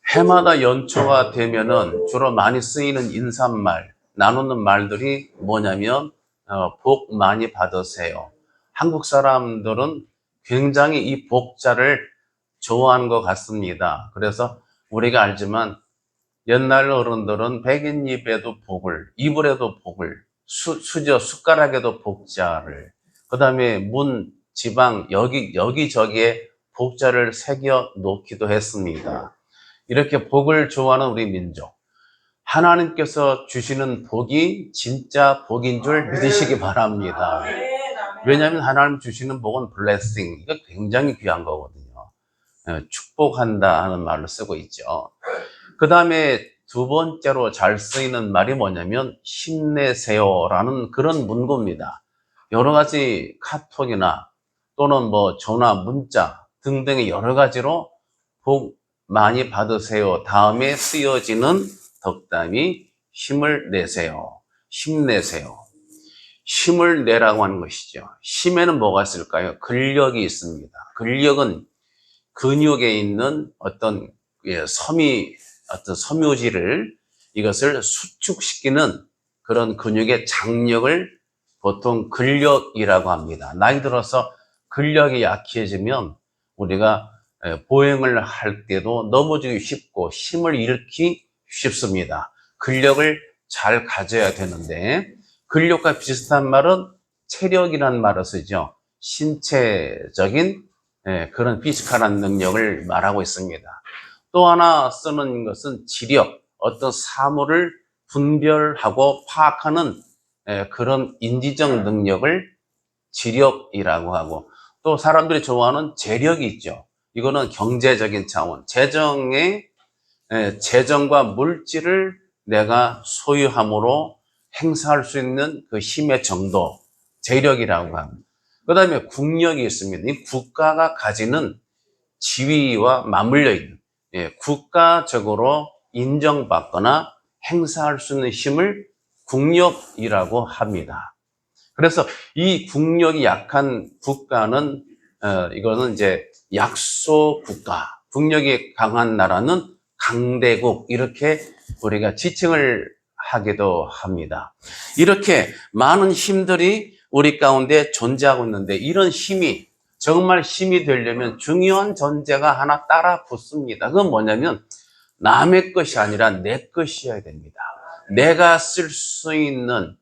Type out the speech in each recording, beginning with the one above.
해마다 연초가 되면은 주로 많이 쓰이는 인사말, 나누는 말들이 뭐냐면, 복 많이 받으세요. 한국 사람들은 굉장히 이 복자를 좋아하는 것 같습니다. 그래서 우리가 알지만 옛날 어른들은 백인입에도 복을, 이불에도 복을, 숟가락에도 복자를, 그 다음에 문, 지방, 여기저기에 복자를 새겨 놓기도 했습니다. 이렇게 복을 좋아하는 우리 민족. 하나님께서 주시는 복이 진짜 복인 줄 믿으시기 바랍니다. 왜냐하면 하나님 주시는 복은 블레싱, 이거 굉장히 귀한 거거든요. 축복한다 하는 말로 쓰고 있죠. 그 다음에 두 번째로 잘 쓰이는 말이 뭐냐면 힘내세요라는 그런 문구입니다. 여러 가지 카톡이나 또는 뭐 전화, 문자 등등의 여러 가지로 복 많이 받으세요 다음에 쓰여지는 덕담이 힘을 내세요. 힘내세요. 힘을 내라고 하는 것이죠. 힘에는 뭐가 있을까요? 근력이 있습니다. 근력은 근육에 있는 어떤 섬유질을 이것을 수축시키는 그런 근육의 장력을 보통 근력이라고 합니다. 나이 들어서 근력이 약해지면 우리가 보행을 할 때도 넘어지기 쉽고 힘을 잃기 쉽습니다. 근력을 잘 가져야 되는데, 근력과 비슷한 말은 체력이라는 말을 쓰죠. 신체적인 그런 피지컬한 능력을 말하고 있습니다. 또 하나 쓰는 것은 지력, 어떤 사물을 분별하고 파악하는 그런 인지적 능력을 지력이라고 하고, 또 사람들이 좋아하는 재력이 있죠. 이거는 경제적인 차원, 재정과 물질을 내가 소유함으로 행사할 수 있는 그 힘의 정도, 재력이라고 합니다. 그 다음에 국력이 있습니다. 이 국가가 가지는 지위와 맞물려 있는, 국가적으로 인정받거나 행사할 수 있는 힘을 국력이라고 합니다. 그래서 이 국력이 약한 국가는, 이거는 이제 약소 국가, 국력이 강한 나라는 강대국, 이렇게 우리가 지칭을 하기도 합니다. 이렇게 많은 힘들이 우리 가운데 존재하고 있는데, 이런 힘이 정말 힘이 되려면 중요한 전제가 하나 따라 붙습니다. 그건 뭐냐면 남의 것이 아니라 내 것이어야 됩니다. 내가 쓸 수 있는,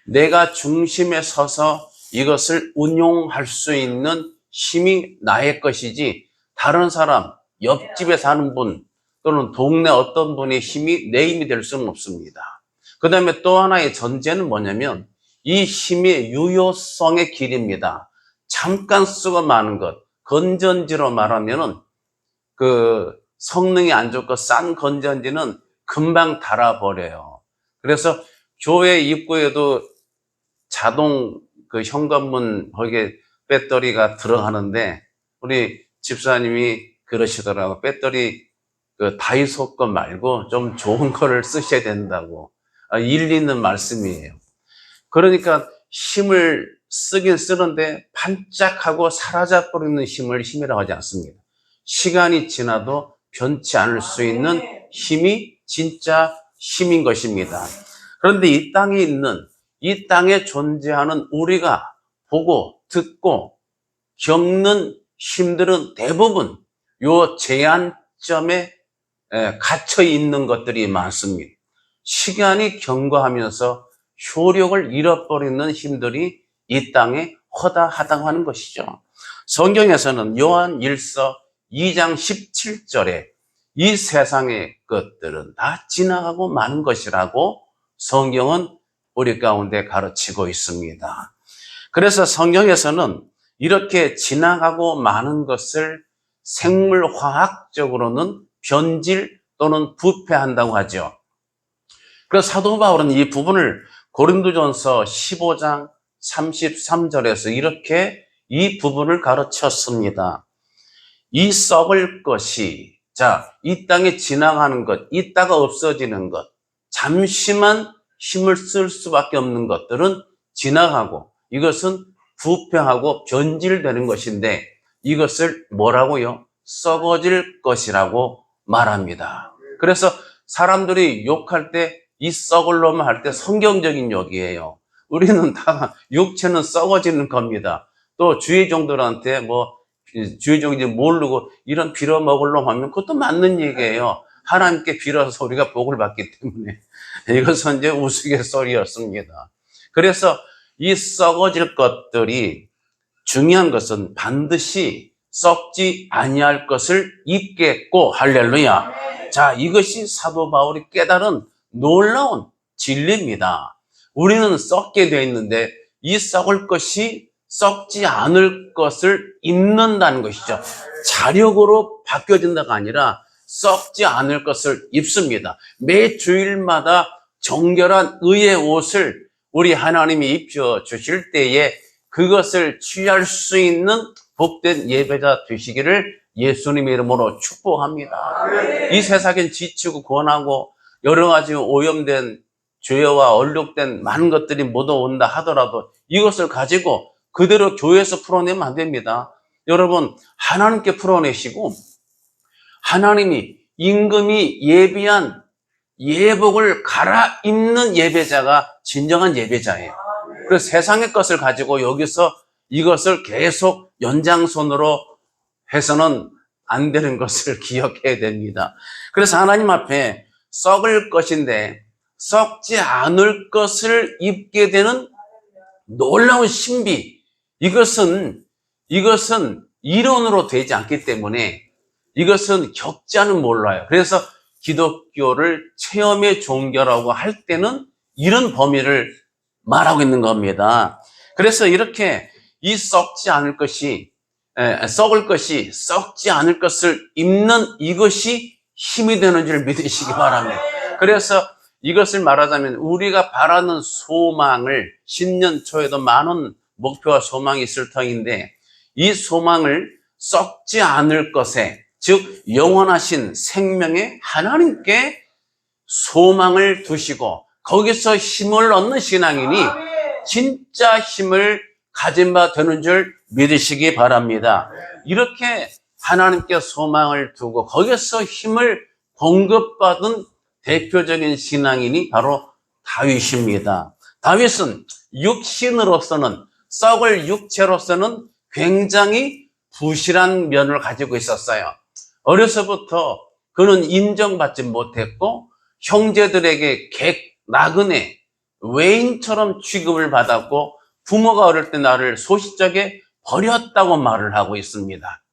내가 중심에 서서 이것을 운용할 수 있는 힘이 나의 것이지, 다른 사람, 옆집에 사는 분 또는 동네 어떤 분의 힘이 내 힘이 될 수는 없습니다. 그 다음에 또 하나의 전제는 뭐냐면 이 힘의 유효성의 길입니다. 잠깐 쓰고 마는 것, 건전지로 말하면은 그 성능이 안 좋고 싼 건전지는 금방 닳아버려요. 그래서 교회 입구에도 자동 그 현관문 거기에 배터리가 들어가는데, 우리 집사님이 그러시더라고. 배터리 그 다이소 거 말고 좀 좋은 거를 쓰셔야 된다고. 일리 있는 말씀이에요. 그러니까 힘을 쓰긴 쓰는데 반짝하고 사라져버리는 힘을 힘이라고 하지 않습니다. 시간이 지나도 변치 않을 수 있는 힘이 진짜 힘인 것입니다. 그런데 이 땅에 있는, 이 땅에 존재하는 우리가 보고 듣고 겪는 힘들은 대부분 요 제한점에 갇혀 있는 것들이 많습니다. 시간이 경과하면서 효력을 잃어버리는 힘들이 이 땅에 허다하다고 하는 것이죠. 성경에서는 요한 1서 2장 17절에 이 세상의 것들은 다 지나가고 마는 것이라고 성경은 우리 가운데 가르치고 있습니다. 그래서 성경에서는 이렇게 지나가고 마는 것을 생물화학적으로는 변질 또는 부패한다고 하죠. 그래서 사도 바울은 이 부분을 고린도전서 15장 33절에서 이렇게 이 부분을 가르쳤습니다. 이 썩을 것이, 이 땅에 지나가는 것, 있다가 없어지는 것, 잠시만 힘을 쓸 수밖에 없는 것들은 지나가고 이것은 부패하고 변질되는 것인데, 이것을 뭐라고요? 썩어질 것이라고 말합니다. 그래서 사람들이 욕할 때 이 썩을 놈 할 때 성경적인 욕이에요. 우리는 다 육체는 썩어지는 겁니다. 또 주의 종들한테 주의 종인지 모르고 이런 빌어먹을 놈 하면 그것도 맞는 얘기예요. 하나님께 빌어서 우리가 복을 받기 때문에 이것은 이제 우스갯소리였습니다. 그래서 이 썩어질 것들이 중요한 것은 반드시 썩지 아니할 것을 입겠고, 할렐루야. 자, 이것이 사도 바울이 깨달은 놀라운 진리입니다. 우리는 썩게 되어 있는데 이 썩을 것이 썩지 않을 것을 입는다는 것이죠. 자력으로 바뀌어진다가 아니라 썩지 않을 것을 입습니다. 매 주일마다 정결한 의의 옷을 우리 하나님이 입혀 주실 때에 그것을 취할 수 있는 복된 예배자 되시기를 예수님의 이름으로 축복합니다. 이 세상엔 지치고 권하고 여러 가지 오염된 죄와 얼룩된 많은 것들이 모두 온다 하더라도 이것을 가지고 그대로 교회에서 풀어내면 안 됩니다. 여러분, 하나님께 풀어내시고 하나님이 임금이 예비한 예복을 갈아입는 예배자가 진정한 예배자예요. 그래서 세상의 것을 가지고 여기서 이것을 계속 연장선으로 해서는 안 되는 것을 기억해야 됩니다. 그래서 하나님 앞에 썩을 것인데 썩지 않을 것을 입게 되는 놀라운 신비, 이것은 이론으로 되지 않기 때문에 이것은 겪지않은 몰라요. 그래서 기독교를 체험의 종교라고 할 때는 이런 범위를 말하고 있는 겁니다. 그래서 이렇게 이 썩을 것이 썩지 않을 것을 입는 이것이 힘이 되는 줄 믿으시기 바랍니다. 그래서 이것을 말하자면 우리가 바라는 소망을 신년 초에도 많은 목표와 소망이 있을 터인데 이 소망을 썩지 않을 것에, 즉 영원하신 생명의 하나님께 소망을 두시고 거기서 힘을 얻는 신앙이니 진짜 힘을 가진 바 되는 줄 믿으시기 바랍니다. 이렇게 하나님께 소망을 두고 거기서 힘을 공급받은 대표적인 신앙인이 바로 다윗입니다. 다윗은 육신으로서는, 썩을 육체로서는 굉장히 부실한 면을 가지고 있었어요. 어려서부터 그는 인정받지 못했고 형제들에게 나그네, 외인처럼 취급을 받았고 부모가 어릴 때 나를 소시적에 버렸다고 말을 하고 있습니다.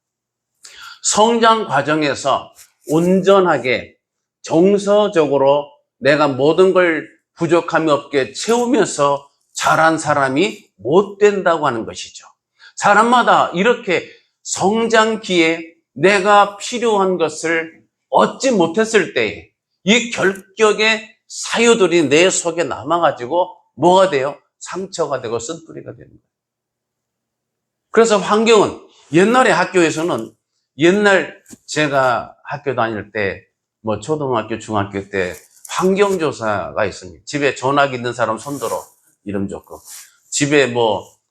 성장 과정에서 온전하게 정서적으로 내가 모든 걸 부족함이 없게 채우면서 자란 사람이 못 된다고 하는 것이죠. 사람마다 이렇게 성장기에 내가 필요한 것을 얻지 못했을 때에 이 결격의 사유들이 내 속에 남아가지고 뭐가 돼요? 상처가 되고 쓴뿌리가 되는 거예요. 그래서 환경은 옛날에 학교에서는 옛날 제가 학교 다닐 때 초등학교, 중학교 때 환경조사가 있습니다. 집에 전화기 있는 사람 손들어. 이름 좋고. 집에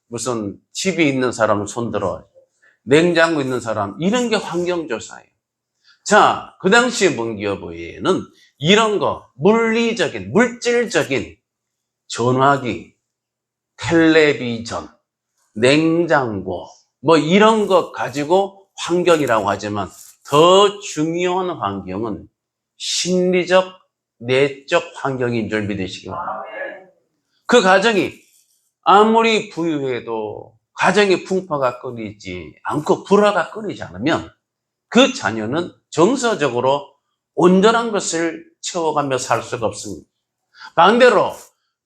무슨 TV 있는 사람 손들어. 냉장고 있는 사람. 이런 게 환경조사예요. 자, 그 당시 문교부에는 이런 거, 물리적인, 물질적인 전화기, 텔레비전, 냉장고, 이런 거 가지고 환경이라고 하지만 더 중요한 환경은 심리적, 내적 환경인 줄 믿으시기 바랍니다. 그 가정이 아무리 부유해도 가정의 풍파가 끊이지 않고 불화가 끊이지 않으면 그 자녀는 정서적으로 온전한 것을 채워가며 살 수가 없습니다. 반대로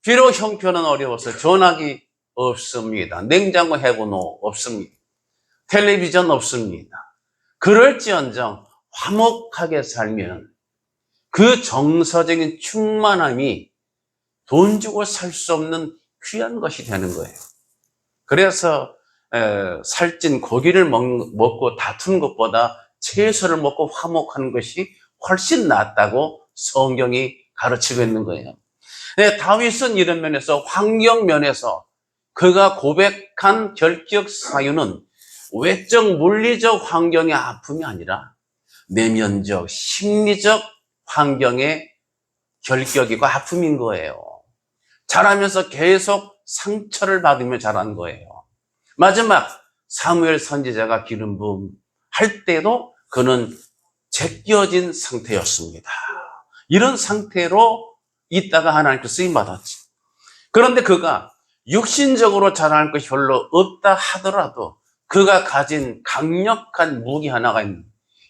비록 형편은 어려워서 전화기 없습니다. 냉장고 해고노 없습니다. 텔레비전 없습니다. 그럴지언정 화목하게 살면 그 정서적인 충만함이 돈 주고 살 수 없는 귀한 것이 되는 거예요. 그래서 살찐 고기를 먹고 다투는 것보다 채소를 먹고 화목하는 것이 훨씬 낫다고 성경이 가르치고 있는 거예요. 다윗은 이런 면에서, 환경 면에서 그가 고백한 결격 사유는 외적 물리적 환경의 아픔이 아니라 내면적, 심리적 환경의 결격이고 아픔인 거예요. 자라면서 계속 상처를 받으며 자란 거예요. 마지막 사무엘 선지자가 기름 부음 할 때도 그는 제껴진 상태였습니다. 이런 상태로 있다가 하나님께 쓰임받았지. 그런데 그가 육신적으로 자랑할 것이 별로 없다 하더라도 그가 가진 강력한 무기 하나가 있는,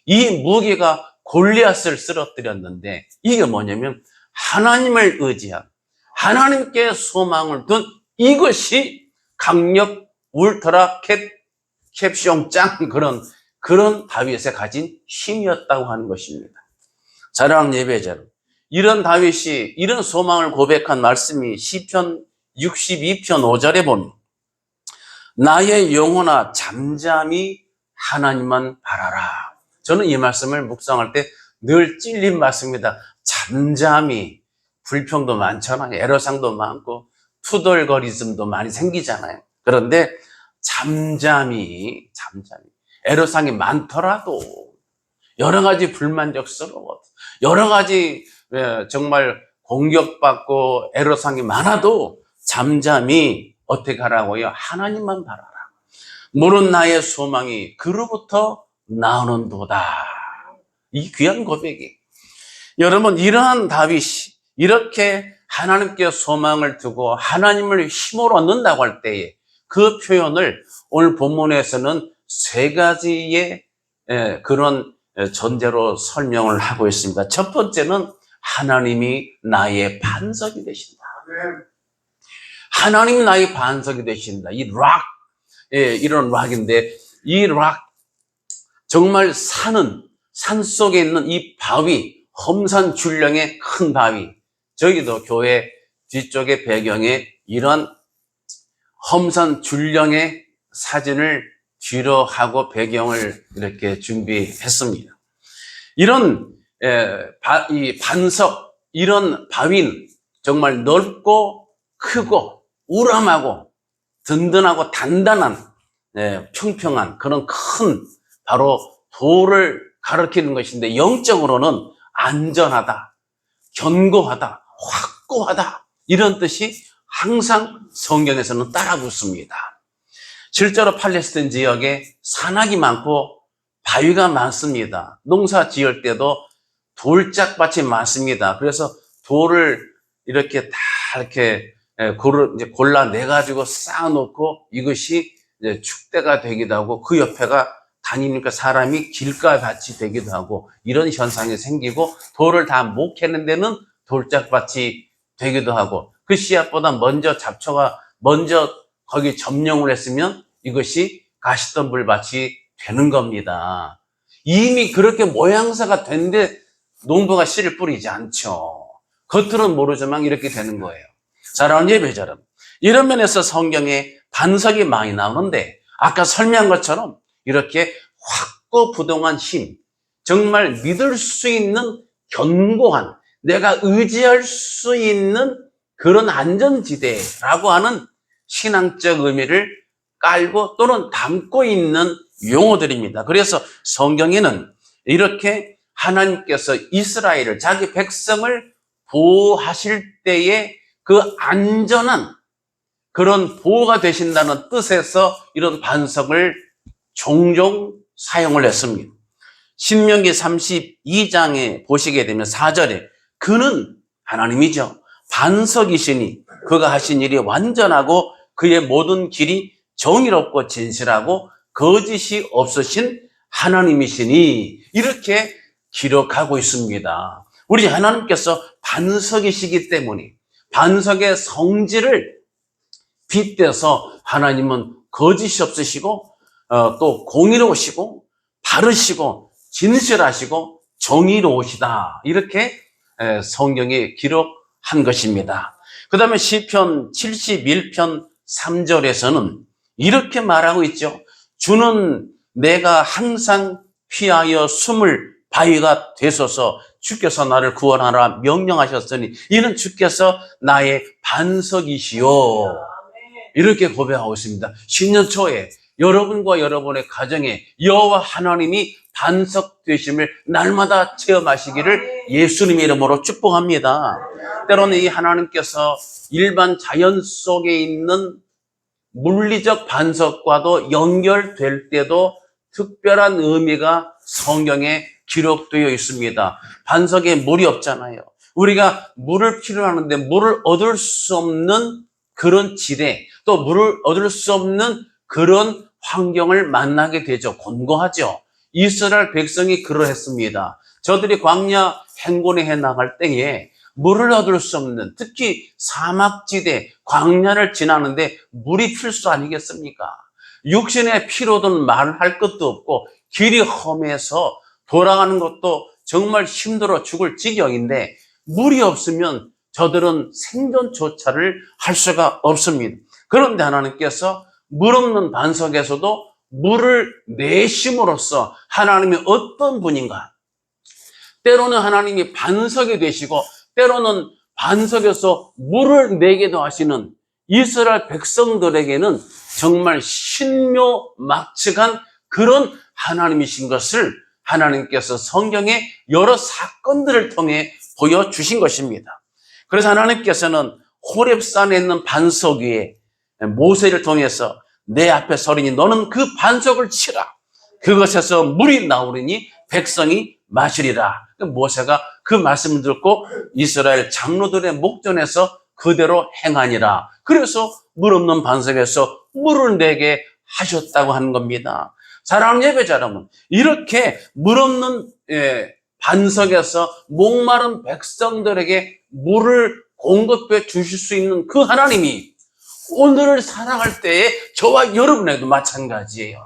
이 무기가 골리앗을 쓰러뜨렸는데 이게 뭐냐면 하나님을 의지한, 하나님께 소망을 둔, 이것이 강력 울트라 캡숑 짱 그런 다윗에 가진 힘이었다고 하는 것입니다. 사랑하는 예배자, 이런 다윗이 이런 소망을 고백한 말씀이 시편 62편 5절에 보면 나의 영혼아 잠잠히 하나님만 바라라. 저는 이 말씀을 묵상할 때 늘 찔린 말씀입니다. 잠잠히. 불평도 많잖아요. 애로사항도 많고 투덜거리즘도 많이 생기잖아요. 그런데 잠잠히 애로사항이 많더라도, 여러 가지 불만족스러워, 여러 가지 정말 공격받고 애로사항이 많아도 잠잠히 어떻게 하라고요? 하나님만 바라라. 모든 나의 소망이 그로부터 나오는도다. 이 귀한 고백이. 여러분, 이러한 다윗이 이렇게 하나님께 소망을 두고 하나님을 힘으로 얻는다고 할 때에 그 표현을 오늘 본문에서는 세 가지의 그런 전제로 설명을 하고 있습니다. 첫 번째는 하나님이 나의 반석이 되신다. 하나님이 나의 반석이 되신다. 이 락, 이런 락인데, 이 락, 정말 산 속에 있는 이 바위, 험산 줄령의 큰 바위. 저기도 교회 뒤쪽의 배경에 이런 험산 줄령의 사진을 뒤로 하고 배경을 이렇게 준비했습니다. 이런 이 반석, 이런 바위는 정말 넓고 크고 우람하고 든든하고 단단한 평평한 그런 큰 바로 돌을 가리키는 것인데, 영적으로는 안전하다, 견고하다, 확고하다, 이런 뜻이 항상 성경에서는 따라 붙습니다. 실제로 팔레스타인 지역에 산악이 많고 바위가 많습니다. 농사 지을 때도 돌짝밭이 많습니다. 그래서 돌을 이렇게 다 이렇게 골라내가지고 쌓아놓고 이것이 이제 축대가 되기도 하고, 그 옆에가 다니니까 사람이 길가밭이 되기도 하고, 이런 현상이 생기고, 돌을 다 못 캐는 데는 돌짝밭이 되기도 하고, 그 씨앗보다 먼저 잡초가 먼저 거기 점령을 했으면 이것이 가시덤불밭이 되는 겁니다. 이미 그렇게 모양새가 된데 농부가 씨를 뿌리지 않죠. 겉으로는 모르지만 이렇게 되는 거예요. 사랑하는 예배자 여러분, 이런 면에서 성경에 반석이 많이 나오는데, 아까 설명한 것처럼 이렇게 확고부동한 힘, 정말 믿을 수 있는 견고한, 내가 의지할 수 있는 그런 안전지대라고 하는 신앙적 의미를 깔고 또는 담고 있는 용어들입니다. 그래서 성경에는 이렇게 하나님께서 이스라엘을, 자기 백성을 보호하실 때에 그 안전한 그런 보호가 되신다는 뜻에서 이런 반석을 종종 사용을 했습니다. 신명기 32장에 보시게 되면 4절에 그는 하나님이죠. 반석이시니 그가 하신 일이 완전하고 그의 모든 길이 정의롭고 진실하고 거짓이 없으신 하나님이시니, 이렇게 기록하고 있습니다. 우리 하나님께서 반석이시기 때문에 반석의 성질을 빗대서 하나님은 거짓이 없으시고 또 공의로우시고 바르시고 진실하시고 정의로우시다, 이렇게 성경이 기록한 것입니다. 그 다음에 시편 71편 3절에서는 이렇게 말하고 있죠. 주는 내가 항상 피하여 숨을 바위가 되소서, 주께서 나를 구원하라 명령하셨으니 이는 주께서 나의 반석이시요, 이렇게 고백하고 있습니다. 신년 초에 여러분과 여러분의 가정에 여호와 하나님이 반석 되심을 날마다 체험하시기를 예수님의 이름으로 축복합니다. 때로는 이 하나님께서 일반 자연 속에 있는 물리적 반석과도 연결될 때도 특별한 의미가 성경에 기록되어 있습니다. 반석에 물이 없잖아요. 우리가 물을 필요하는데 물을 얻을 수 없는 그런 지대, 또 물을 얻을 수 없는 그런 환경을 만나게 되죠. 곤고하죠. 이스라엘 백성이 그러했습니다. 저들이 광야 행군에 해 나갈 때에 물을 얻을 수 없는, 특히 사막지대, 광야를 지나는데 물이 필수 아니겠습니까? 육신의 피로든 말할 것도 없고 길이 험해서 돌아가는 것도 정말 힘들어 죽을 지경인데 물이 없으면 저들은 생존조차를 할 수가 없습니다. 그런데 하나님께서 물 없는 반석에서도 물을 내심으로써 하나님이 어떤 분인가? 때로는 하나님이 반석이 되시고 때로는 반석에서 물을 내게도 하시는 이스라엘 백성들에게는 정말 신묘막측한 그런 하나님이신 것을 하나님께서 성경의 여러 사건들을 통해 보여주신 것입니다. 그래서 하나님께서는 호렙산에 있는 반석 위에 모세를 통해서 내 앞에 서리니 너는 그 반석을 치라. 그것에서 물이 나오리니 백성이 마시리라. 모세가 그 말씀을 듣고 이스라엘 장로들의 목전에서 그대로 행하니라. 그래서 물 없는 반석에서 물을 내게 하셨다고 하는 겁니다. 사랑하는 예배자 여러분, 이렇게 물 없는 반석에서 목마른 백성들에게 물을 공급해 주실 수 있는 그 하나님이 오늘을 살아갈 때에 저와 여러분에게도 마찬가지예요.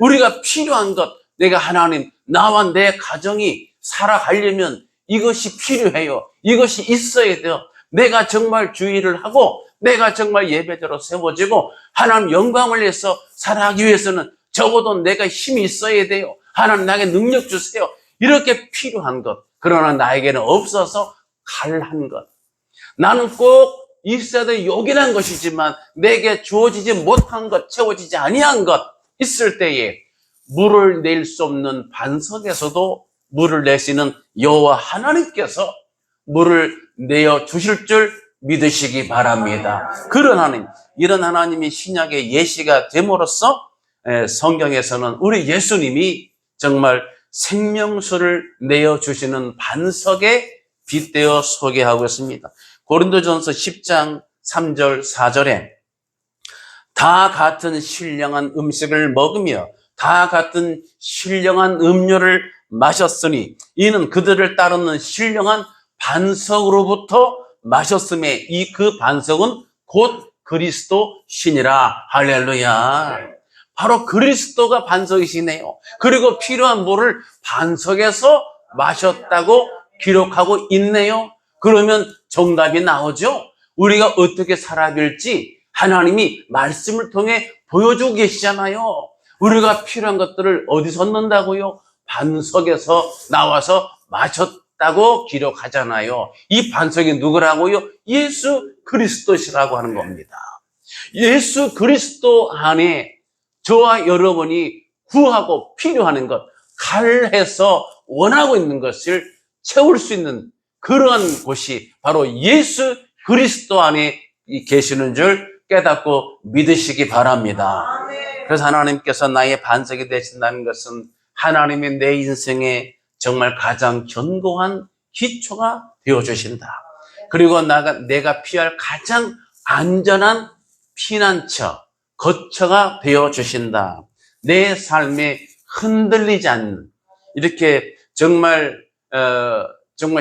우리가 필요한 것, 내가 하나님, 나와 내 가정이 살아가려면 이것이 필요해요. 이것이 있어야 돼요. 내가 정말 주의를 하고 내가 정말 예배자로 세워지고 하나님 영광을 위해서 살아가기 위해서는 적어도 내가 힘이 있어야 돼요. 하나님 나에게 능력 주세요. 이렇게 필요한 것, 그러나 나에게는 없어서 갈한 것, 나는 꼭 있어야 될 요긴한 것이지만 내게 주어지지 못한 것, 채워지지 아니한 것 있을 때에 물을 낼 수 없는 반석에서도 물을 내시는 여호와 하나님께서 물을 내어 주실 줄 믿으시기 바랍니다. 그런 하나님, 이런 하나님이 신약의 예시가 됨으로써 성경에서는 우리 예수님이 정말 생명수를 내어 주시는 반석에 빗대어 소개하고 있습니다. 고린도전서 10장 3절 4절에 다 같은 신령한 음식을 먹으며 다 같은 신령한 음료를 마셨으니 이는 그들을 따르는 신령한 반석으로부터 마셨음에 이 그 반석은 곧 그리스도 신이라. 할렐루야. 바로 그리스도가 반석이시네요. 그리고 필요한 물을 반석에서 마셨다고 기록하고 있네요. 그러면 정답이 나오죠. 우리가 어떻게 살아야 될지 하나님이 말씀을 통해 보여주고 계시잖아요. 우리가 필요한 것들을 어디서 얻는다고요? 반석에서 나와서 마셨다고 기록하잖아요. 이 반석이 누구라고요? 예수 그리스도시라고 하는 겁니다. 예수 그리스도 안에 저와 여러분이 구하고 필요한 것, 갈해서 원하고 있는 것을 채울 수 있는 그러한 곳이 바로 예수 그리스도 안에 계시는 줄 깨닫고 믿으시기 바랍니다. 그래서 하나님께서 나의 반석이 되신다는 것은 하나님이 내 인생에 정말 가장 견고한 기초가 되어주신다. 그리고 내가 피할 가장 안전한 피난처, 거처가 되어주신다. 내 삶에 흔들리지 않는, 이렇게 정말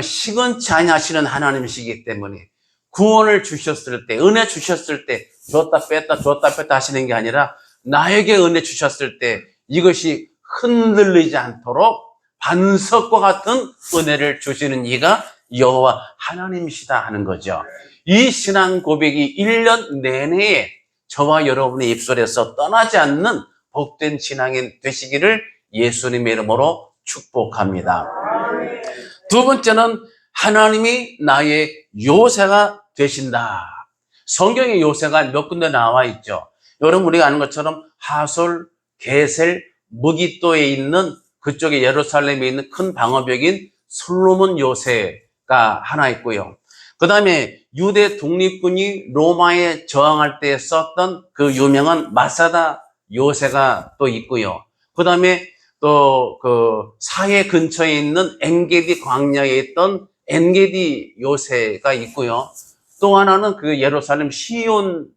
시건치 아니하시는 하나님이시기 때문에 구원을 주셨을 때, 은혜 주셨을 때 줬다 뺐다 하시는 게 아니라 나에게 은혜 주셨을 때 이것이 흔들리지 않도록 반석과 같은 은혜를 주시는 이가 여호와 하나님이시다 하는 거죠. 이 신앙 고백이 1년 내내에 저와 여러분의 입술에서 떠나지 않는 복된 신앙이 되시기를 예수님의 이름으로 축복합니다. 두 번째는 하나님이 나의 요새가 되신다. 성경에 요새가 몇 군데 나와 있죠. 여러분 우리가 아는 것처럼 하솔, 게셀 무기또에 있는 그쪽에 예루살렘에 있는 큰 방어벽인 솔로몬 요새가 하나 있고요. 그 다음에 유대 독립군이 로마에 저항할 때 썼던 그 유명한 마사다 요새가 또 있고요. 그 다음에 또 그 사해 근처에 있는 엔게디 광야에 있던 엔게디 요새가 있고요. 또 하나는 그 예루살렘 시온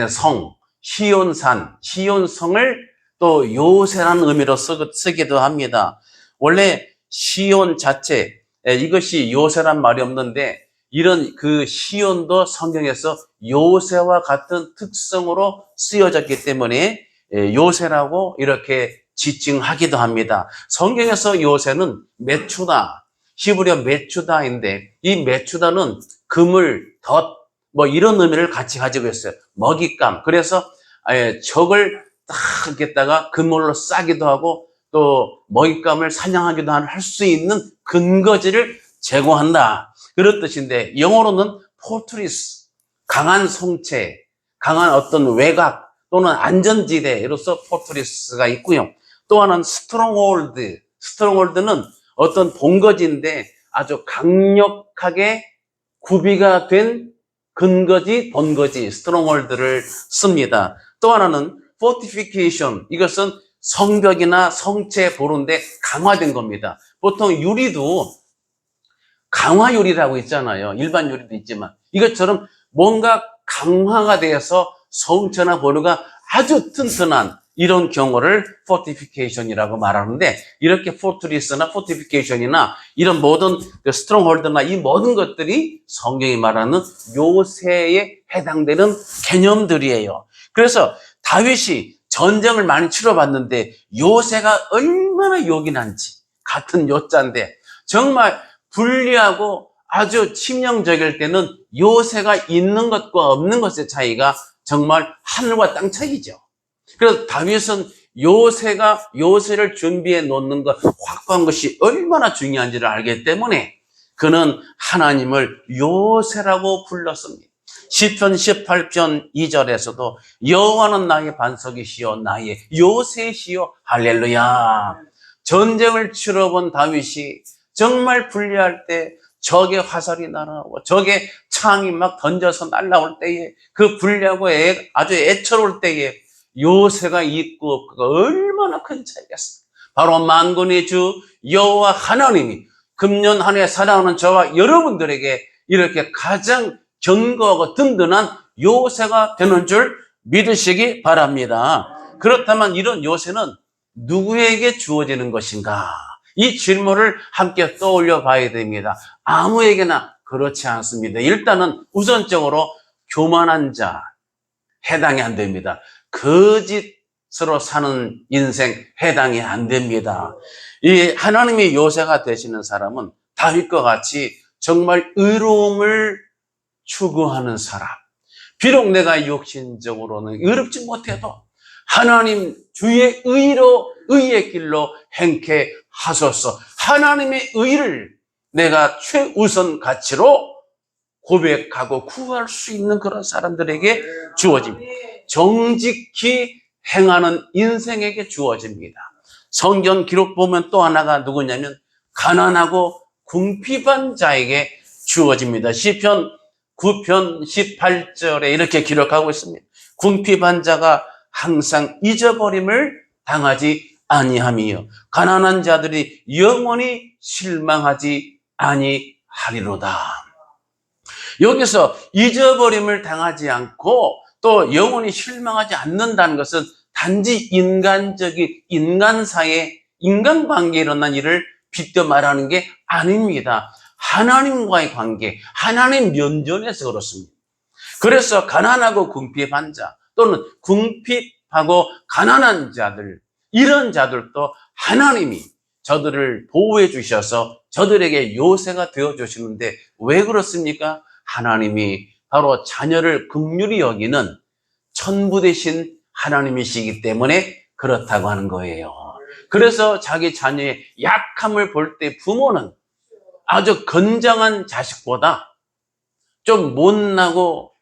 성, 시온산, 시온성을 또 요새라는 의미로 쓰기도 합니다. 원래 시온 자체, 이것이 요새란 말이 없는데 이런 그 시온도 성경에서 요새와 같은 특성으로 쓰여졌기 때문에 요새라고 이렇게 지칭하기도 합니다. 성경에서 요새는 메추다, 히브리어 메추다인데 이 메추다는 그물, 덫, 뭐 이런 의미를 같이 가지고 있어요. 먹잇감. 그래서 적을 딱 이렇게다가 그물로 싸기도 하고 또 먹잇감을 사냥하기도 할 수 있는 근거지를 제공한다. 그런 뜻인데 영어로는 포트리스, 강한 성체, 강한 어떤 외곽 또는 안전지대로서 포트리스가 있고요. 또 하나는 스트롱홀드. 스트롱홀드는 어떤 본거지인데 아주 강력하게 구비가 된 근거지, 본거지, 스트롱홀드를 씁니다. 또 하나는 fortification. 이것은 성벽이나 성체 보는데 강화된 겁니다. 보통 유리도 강화유리라고 있잖아요. 일반 유리도 있지만 이것처럼 뭔가 강화가 되어서 성체나 보루가 아주 튼튼한 이런 경우를 fortification이라고 말하는데 이렇게 fortress나 fortification이나 이런 모든 stronghold나 이 모든 것들이 성경이 말하는 요새에 해당되는 개념들이에요. 그래서 다윗이 전쟁을 많이 치러봤는데 요새가 얼마나 요긴한지 같은 요자인데 정말 불리하고 아주 치명적일 때는 요새가 있는 것과 없는 것의 차이가 정말 하늘과 땅 차이죠. 그래서 다윗은 요새를 준비해 놓는 것, 확보한 것이 얼마나 중요한지를 알기 때문에 그는 하나님을 요새라고 불렀습니다. 시편 18편 2절에서도 여호와는 나의 반석이시요 나의 요새시요 할렐루야. 전쟁을 치러본 다윗이 정말 불리할 때 적의 화살이 날아오고 적의 창이 막 던져서 날아올 때에 그 불리하고 아주 애처로울 때에 요새가 있고 없고가 얼마나 큰 차이겠습니까? 바로 만군의 주 여호와 하나님이 금년 한 해 살아오는 저와 여러분들에게 이렇게 가장 견고하고 든든한 요새가 되는 줄 믿으시기 바랍니다. 그렇다면 이런 요새는 누구에게 주어지는 것인가? 이 질문을 함께 떠올려 봐야 됩니다. 아무에게나 그렇지 않습니다. 일단은 우선적으로 교만한 자 해당이 안 됩니다. 거짓으로 사는 인생 해당이 안 됩니다. 이 하나님의 요새가 되시는 사람은 다윗과 같이 정말 의로움을 추구하는 사람. 비록 내가 육신적으로는 의롭지 못해도 하나님 주의 의의 길로 행케 하소서. 하나님의 의를 내가 최우선 가치로 고백하고 구할 수 있는 그런 사람들에게 주어집니다. 정직히 행하는 인생에게 주어집니다. 성경 기록 보면 또 하나가 누구냐면 가난하고 궁핍한 자에게 주어집니다. 시편 9편 18절에 이렇게 기록하고 있습니다. 궁핍한 자가 항상 잊어버림을 당하지 아니하며 가난한 자들이 영원히 실망하지 아니하리로다. 여기서 잊어버림을 당하지 않고 또 영원히 실망하지 않는다는 것은 단지 인간사의 인간관계에 일어난 일을 빗대 말하는 게 아닙니다. 하나님과의 관계, 하나님 면전에서 그렇습니다. 그래서 가난하고 궁핍한 자 또는 궁핍하고 가난한 자들, 이런 자들도 하나님이 저들을 보호해 주셔서 저들에게 요새가 되어 주시는데 왜 그렇습니까? 하나님이 바로 자녀를 긍휼히 여기는 천부 되신 하나님이시기 때문에 그렇다고 하는 거예요. 그래서 자기 자녀의 약함을 볼 때 부모는 아주 건장한 자식보다 좀 못나고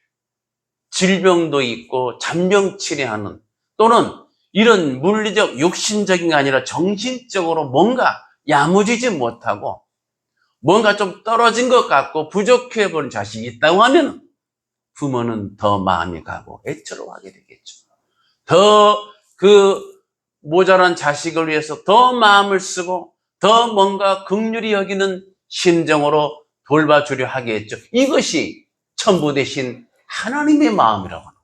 질병도 있고 잔병치레하는 또는 이런 물리적, 육신적인 게 아니라 정신적으로 뭔가 야무지지 못하고 뭔가 좀 떨어진 것 같고 부족해 보는 자식이 있다고 하면 부모는 더 마음이 가고 애처로하게 되겠죠. 더 그 모자란 자식을 위해서 더 마음을 쓰고 더 뭔가 긍휼히 여기는 심정으로 돌봐주려 하겠죠. 이것이 천부 대신 하나님의 마음이라고 합니다.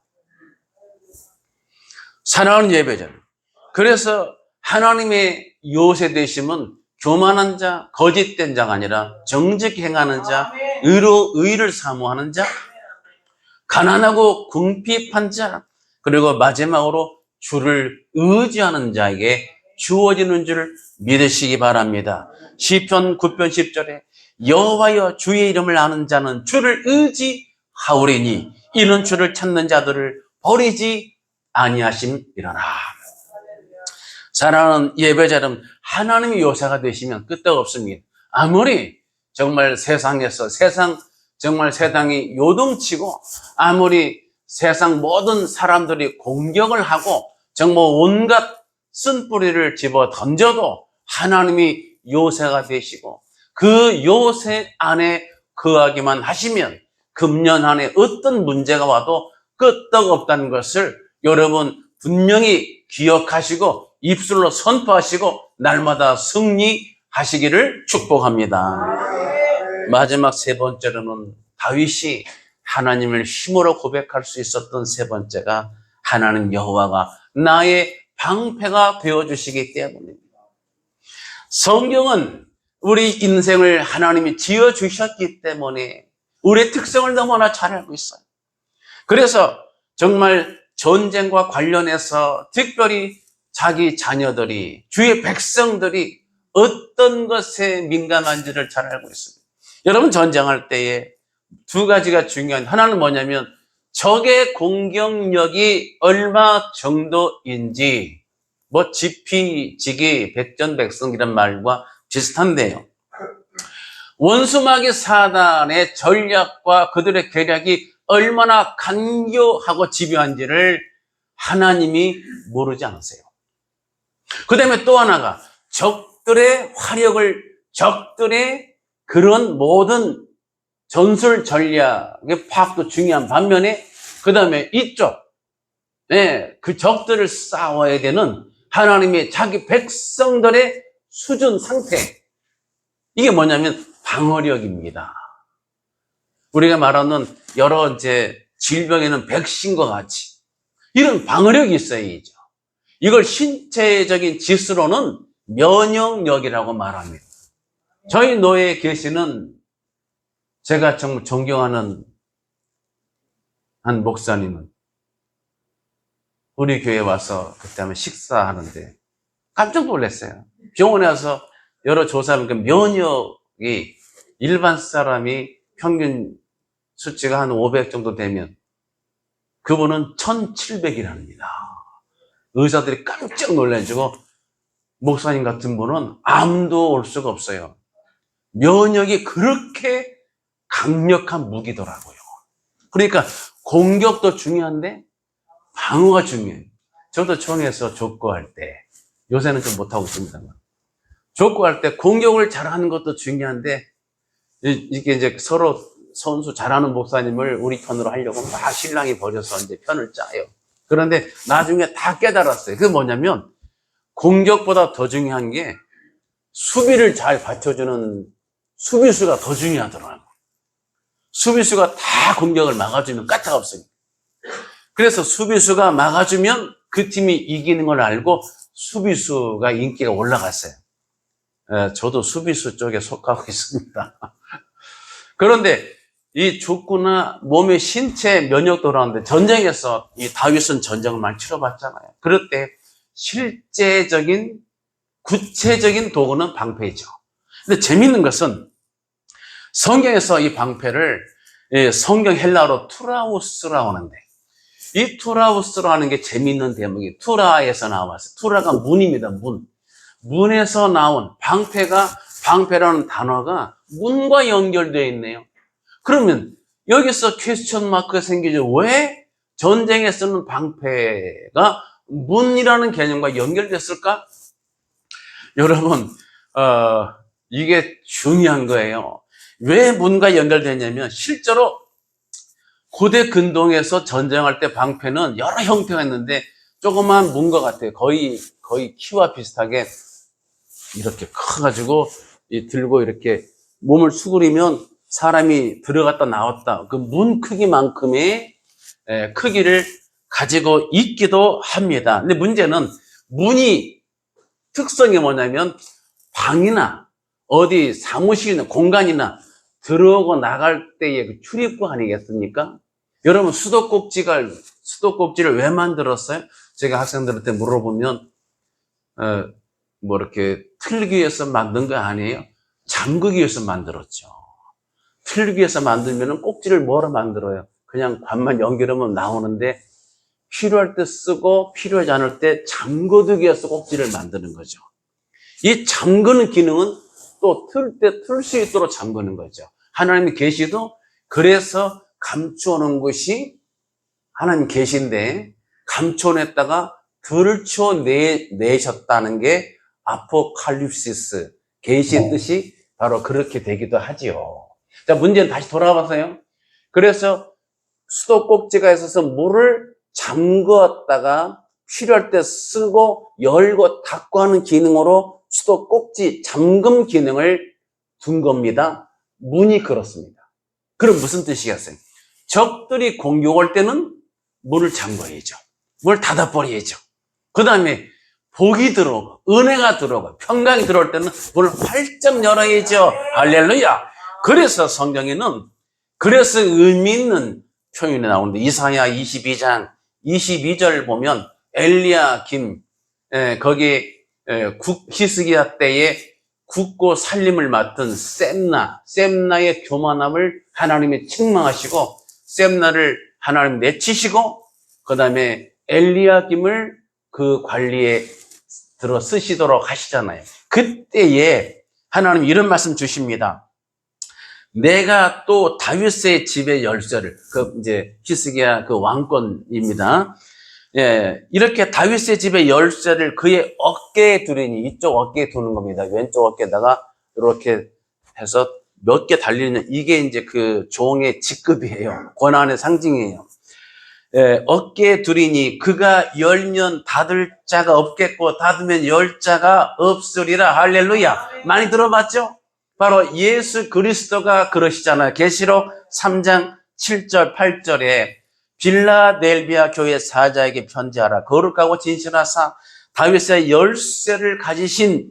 사랑하는 예배자, 그래서 하나님의 요새 되심은 교만한 자, 거짓된 자가 아니라 정직히 행하는 자, 의를 사모하는 자, 가난하고 궁핍한 자, 그리고 마지막으로 주를 의지하는 자에게 주어지는 줄 믿으시기 바랍니다. 시편 9편 10절에 여호와여 주의 이름을 아는 자는 주를 의지하오리니 이는 주를 찾는 자들을 버리지 아니하심이라라. 사랑하는 예배자 여러분, 하나님의 요새가 되시면 끄떡없습니다. 아무리 정말 세상에서 정말 세상이 요동치고 아무리 세상 모든 사람들이 공격을 하고 정말 온갖 쓴뿌리를 집어 던져도 하나님이 요새가 되시고 그 요새 안에 거하기만 하시면 금년 안에 어떤 문제가 와도 끄떡없다는 것을 여러분 분명히 기억하시고 입술로 선포하시고 날마다 승리하시기를 축복합니다. 마지막 세 번째로는 다윗이 하나님을 힘으로 고백할 수 있었던 세 번째가 하나님 여호와가 나의 방패가 되어주시기 때문입니다. 성경은 우리 인생을 하나님이 지어주셨기 때문에 우리의 특성을 너무나 잘 알고 있어요. 그래서 정말 전쟁과 관련해서 특별히 자기 자녀들이, 주의 백성들이 어떤 것에 민감한지를 잘 알고 있습니다. 여러분 전쟁할 때에 두 가지가 중요한, 하나는 뭐냐면 적의 공격력이 얼마 정도인지, 뭐 지피지기 백전백승이란 말과 비슷한데요. 원수마귀 사단의 전략과 그들의 계략이 얼마나 간교하고 집요한지를 하나님이 모르지 않으세요. 그 다음에 또 하나가 적들의 화력을, 적들의 그런 모든 전술 전략의 파악도 중요한 반면에 그 다음에 이쪽, 그 적들을 싸워야 되는 하나님의 자기 백성들의 수준 상태, 이게 뭐냐면 방어력입니다. 우리가 말하는 여러 이제 질병에는 백신과 같이 이런 방어력이 있어야죠. 이걸 신체적인 지수로는 면역력이라고 말합니다. 저희 노예에 계시는 제가 정말 존경하는 한 목사님은 우리 교회에 와서 그때 하면 식사하는데 깜짝 놀랐어요. 병원에 와서 여러 조사하면 그 면역이 일반 사람이 평균 수치가 한 500 정도 되면 그분은 1700이랍니다. 의사들이 깜짝 놀라지고 목사님 같은 분은 암도 올 수가 없어요. 면역이 그렇게 강력한 무기더라고요. 그러니까 공격도 중요한데 방어가 중요해요. 저도 총에서 족구할 때, 요새는 좀 못하고 있습니다만, 족구할 때 공격을 잘하는 것도 중요한데 이게 이제 서로 선수 잘하는 목사님을 우리 편으로 하려고 막 신랑이 버려서 이제 편을 짜요. 그런데 나중에 다 깨달았어요. 그게 뭐냐면 공격보다 더 중요한 게 수비를 잘 받쳐주는 수비수가 더 중요하더라고요. 수비수가 다 공격을 막아주면 까딱 없으니까. 그래서 수비수가 막아주면 그 팀이 이기는 걸 알고 수비수가 인기가 올라갔어요. 저도 수비수 쪽에 속하고 있습니다. 그런데 이 족구나 몸의 신체 면역도로 하는데 전쟁에서 이 다윗은 전쟁을 많이 치러봤잖아요. 그럴 때 실제적인 구체적인 도구는 방패이죠. 근데 재밌는 것은 성경에서 이 방패를 성경 헬라어로 투라우스라고 하는데 이 투라우스라는 게 재밌는 대목이 투라에서 나왔어요. 투라가 문입니다. 문에서 나온 방패라는 단어가 문과 연결되어 있네요. 그러면 여기서 퀘스천 마크가 생기죠. 왜 전쟁에 쓰는 방패가 문이라는 개념과 연결됐을까? 여러분, 이게 중요한 거예요. 왜 문과 연결되냐면 실제로 고대 근동에서 전쟁할 때 방패는 여러 형태가 있는데 조그만 문과 같아요. 거의 키와 비슷하게 이렇게 커가지고 들고 이렇게 몸을 수그리면 사람이 들어갔다 나왔다. 그 문 크기만큼의 크기를 가지고 있기도 합니다. 근데 문제는 문이 특성이 뭐냐면 방이나 어디 사무실이나 공간이나 들어오고 나갈 때의 그 출입구 아니겠습니까? 여러분 수도꼭지를 왜 만들었어요? 제가 학생들한테 물어보면 뭐 이렇게 틀기 위해서 만든 거 아니에요? 잠그기 위해서 만들었죠. 틀기 위해서 만들면 꼭지를 뭐로 만들어요? 그냥 관만 연결하면 나오는데 필요할 때 쓰고 필요하지 않을 때 잠궈두기 위해서 꼭지를 만드는 거죠. 이 잠그는 기능은 또 틀 때 틀 수 있도록 잠그는 거죠. 하나님의 계시도 그래서 감추어놓은 것이 하나님 계신데 감춰냈다가 들춰내셨다는 게 아포칼립시스 계시의 뜻이 바로 그렇게 되기도 하지요. 자, 문제는 다시 돌아와서요. 그래서 수도꼭지가 있어서 물을 잠그었다가 필요할 때 쓰고 열고 닫고 하는 기능으로 수도꼭지 잠금 기능을 둔 겁니다. 문이 그렇습니다. 그럼 무슨 뜻이겠어요? 적들이 공격할 때는 문을 잠궈야죠. 문을 닫아버려야죠. 그 다음에 복이 들어오고 은혜가 들어오고 평강이 들어올 때는 문을 활짝 열어야죠. 할렐루야. 그래서 성경에는 그래서 의미 있는 표현이 나오는데 이사야 22장 22절 보면 엘리야김 거기 히스기야 때에 굳고 살림을 맡은 셈나의 교만함을 하나님이 책망하시고 셈나를 하나님 내치시고 그 다음에 엘리야김을 그 관리에 들어 쓰시도록 하시잖아요. 그때에 하나님 이런 말씀 주십니다. 내가 또 다윗의 집의 열쇠를 이제 히스기야 그 왕권입니다. 예, 이렇게 다윗의 집의 열쇠를 그의 어깨에 두리니 이쪽 어깨에 두는 겁니다. 왼쪽 어깨에다가 이렇게 해서 몇 개 달리는 이게 이제 그 종의 직급이에요. 권한의 상징이에요. 예, 어깨에 두리니 그가 열면 닫을 자가 없겠고 닫으면 열 자가 없으리라. 할렐루야. 많이 들어봤죠? 바로 예수 그리스도가 그러시잖아요. 계시록 3장 7절 8절에 빌라델비아 교회 사자에게 편지하라. 거룩하고 진실하사 다윗의 열쇠를 가지신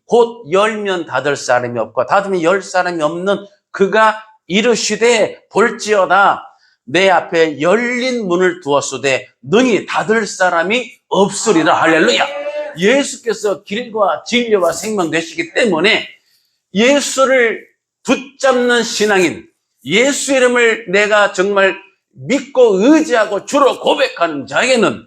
곧 열면 닫을 사람이 없고 닫으면 열 사람이 없는 그가 이르시되 볼지어다 내 앞에 열린 문을 두었으되 능히 닫을 사람이 없으리라. 할렐루야. 예수께서 길과 진리와 생명 되시기 때문에 예수를 붙잡는 신앙인, 예수 이름을 내가 정말 믿고 의지하고 주로 고백하는 자에게는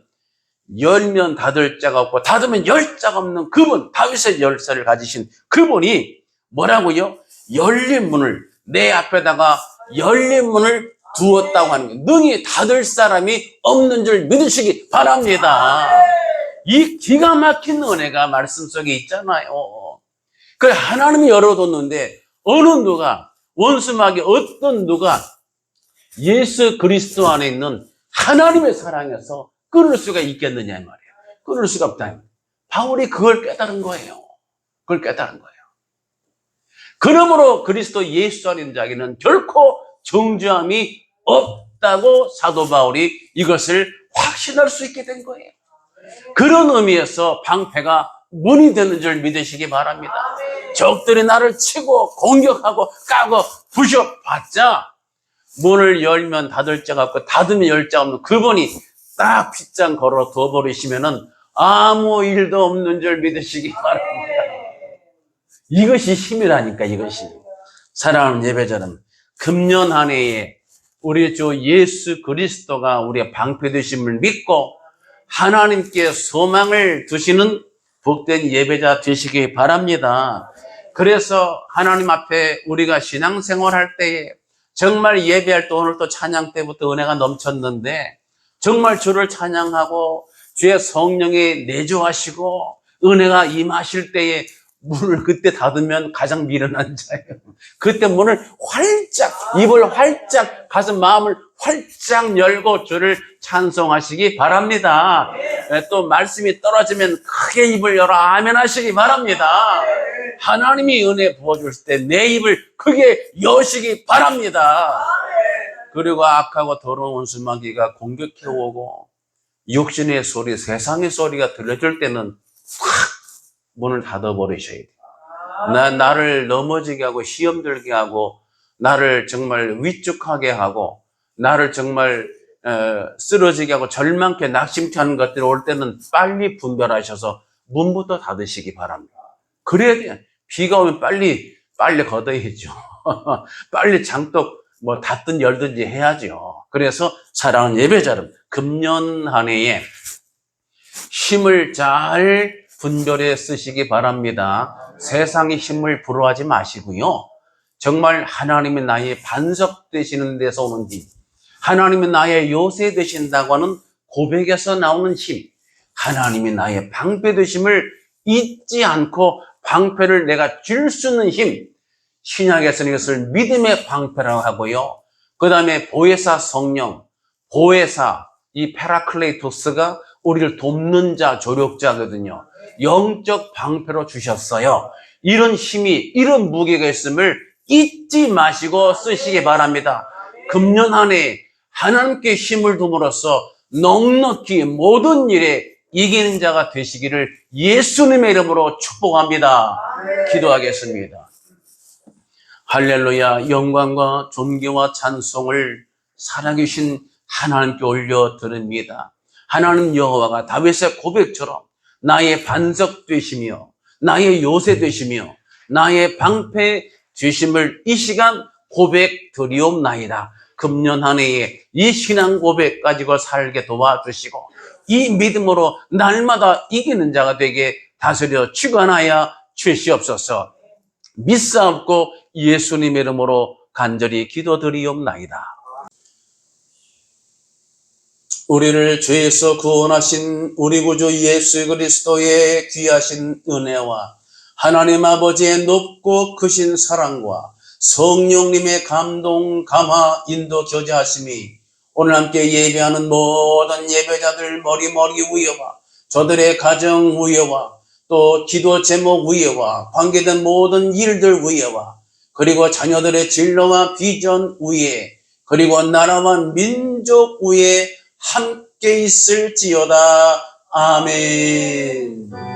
열면 닫을 자가 없고 닫으면 열 자가 없는 그분, 다윗의 열쇠를 가지신 그분이 뭐라고요? 열린 문을, 내 앞에다가 열린 문을 두었다고 하는 거예요. 능히 닫을 사람이 없는 줄 믿으시기 바랍니다. 이 기가 막힌 은혜가 말씀 속에 있잖아요. 그 하나님이 열어뒀는데 어느 누가, 원수마귀 어떤 누가 예수 그리스도 안에 있는 하나님의 사랑에서 끊을 수가 있겠느냐 말이에요. 끊을 수가 없다. 바울이 그걸 깨달은 거예요. 그걸 깨달은 거예요. 그러므로 그리스도 예수 안에 있는 자에게는 결코 정죄함이 없다고 사도 바울이 이것을 확신할 수 있게 된 거예요. 그런 의미에서 방패가 문이 되는 줄 믿으시기 바랍니다. 적들이 나를 치고 공격하고 까고 부셔봤자 문을 열면 닫을 자가 없고 닫으면 열 자가 없는 그분이 딱 빗장 걸어 둬버리시면은 아무 일도 없는 줄 믿으시기 바랍니다. 이것이 힘이라니까. 이것이 사랑하는 예배자는 금년 한 해에 우리 주 예수 그리스도가 우리의 방패 되심을 믿고 하나님께 소망을 두시는 복된 예배자 되시기 바랍니다. 그래서 하나님 앞에 우리가 신앙생활할 때에 정말 예배할 때 오늘 또 찬양 때부터 은혜가 넘쳤는데 정말 주를 찬양하고 주의 성령이 내주하시고 은혜가 임하실 때에 문을 그때 닫으면 가장 미련한 자예요. 그때 문을 활짝, 입을 활짝, 가슴 마음을 활짝 열고 주를 찬송하시기 바랍니다. 또 말씀이 떨어지면 크게 입을 열어 아멘 하시기 바랍니다. 하나님이 은혜 부어주실 때 내 입을 크게 여시기 바랍니다. 그리고 악하고 더러운 수마귀가 공격해 오고 육신의 소리, 세상의 소리가 들려줄 때는 확 문을 닫아버리셔야 돼요. 나를 넘어지게 하고 시험 들게 하고 나를 정말 위축하게 하고 나를 정말 쓰러지게 하고 절망케 낙심케 하는 것들이 올 때는 빨리 분별하셔서 문부터 닫으시기 바랍니다. 그래야 돼요. 비가 오면 빨리 걷어야죠. 빨리 장독 닫든 열든지 해야죠. 그래서 사랑하는 예배자 여러분, 금년 한 해에 힘을 잘 분별해 쓰시기 바랍니다. 세상의 힘을 부러워하지 마시고요. 정말 하나님이 나의 반석 되시는 데서 오는 힘, 하나님이 나의 요새 되신다고 하는 고백에서 나오는 힘, 하나님이 나의 방패 되심을 잊지 않고 방패를 내가 줄 수 있는 힘, 신약에서는 이것을 믿음의 방패라고 하고요. 그 다음에 보혜사 성령, 보혜사, 이 페라클레이토스가 우리를 돕는 자, 조력자거든요. 영적 방패로 주셨어요. 이런 힘이, 이런 무게가 있음을 잊지 마시고 쓰시기 바랍니다. 금년 한 해 하나님께 힘을 둠으로써 넉넉히 모든 일에 이기는 자가 되시기를 예수님의 이름으로 축복합니다. 기도하겠습니다. 할렐루야. 영광과 존귀와 찬송을 살아계신 하나님께 올려드립니다. 하나님 여호와가 다윗의 고백처럼 나의 반석 되시며 나의 요새 되시며 나의 방패 되심을 이 시간 고백드리옵나이다. 금년 한 해에 이 신앙 고백 가지고 살게 도와주시고 이 믿음으로 날마다 이기는 자가 되게 다스려 주관하여 주시옵소서. 믿사옵고 예수님의 이름으로 간절히 기도드리옵나이다. 우리를 죄에서 구원하신 우리 구주 예수 그리스도의 귀하신 은혜와 하나님 아버지의 높고 크신 사랑과 성령님의 감동, 감화, 인도, 교제하심이 오늘 함께 예배하는 모든 예배자들 머리 위에와 저들의 가정 위에와 또 기도 제목 위에와 관계된 모든 일들 위에와 그리고 자녀들의 진로와 비전 위에 그리고 나라와 민족 위에 함께 있을지어다. 아멘.